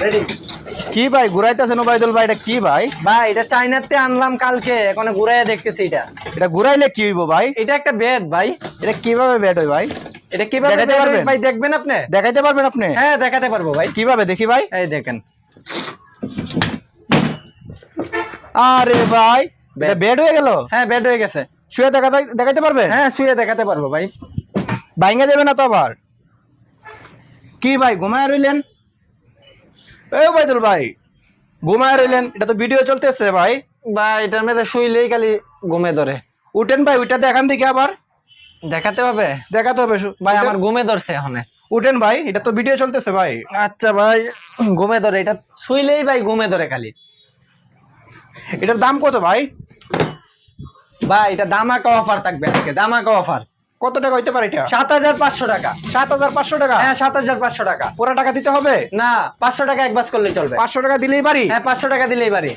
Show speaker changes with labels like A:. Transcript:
A: Ready.
B: কি ভাই ঘুরাইতেছেন ওবাইদুল ভাই, এটা কি ভাই?
A: ভাই এটা চাইনাতে আনলাম কালকে, এখন ঘুরাইয়া দেখতেছি।
B: এটা ঘুরাইলে কি হইব ভাই?
A: এটা একটা বেড ভাই।
B: এটা কিভাবে বেড হয় ভাই?
A: এটা কিভাবে
B: দেখাইতে
A: বেড হয়
B: পারবেন?
A: ভাই দেখবেন আপনি?
B: দেখাইতে পারবেন আপনি?
A: হ্যাঁ দেখাতে পারবো ভাই।
B: কিভাবে দেখি ভাই?
A: এই দেখেন।
B: আরে ভাই এটা বেড হয়ে গেল।
A: হ্যাঁ বেড হয়ে গেছে।
B: শুয়ে দেখাইতে পারবেন?
A: হ্যাঁ শুয়ে দেখাতে পারবো ভাই।
B: ভাঙা যাবে না তো আবার? কি ভাই ঘুমায় রইলেন? এই ওবাইদুল ভাই ঘুমায় রইলেন, এটা তো ভিডিও চলতেছে ভাই।
A: ভাই এটার মধ্যে শুইলেই খালি ঘুমে ধরে।
B: উঠেন ভাই, ওইটা দেখান দেখি আবার।
A: দেখাতে হবে?
B: দেখাতে হবে
A: ভাই
B: উঠেন।
A: আমার ঘুমে ধরছে এখন।
B: উঠেন ভাই, এটা তো ভিডিও চলতেছে ভাই।
A: আচ্ছা ভাই ঘুমে ধরে, এটা শুইলেই ভাই ঘুমে ধরে খালি।
B: এটার দাম কত ভাই?
A: ভাই এটা দামাকা অফার থাকবে আজকে, দামাকা অফার।
B: কত টাকা হইতে পারে এটা?
A: ৭৫০০ টাকা।
B: ৭৫০০ টাকা?
A: হ্যাঁ ৭৫০০ টাকা।
B: পুরো টাকা দিতে হবে
A: না ৫০০ টাকা অ্যাডভান্স করলেই চলবে।
B: 500 টাকা দিলেই পারি?
A: হ্যাঁ ৫০০ টাকা দিলেই পারি।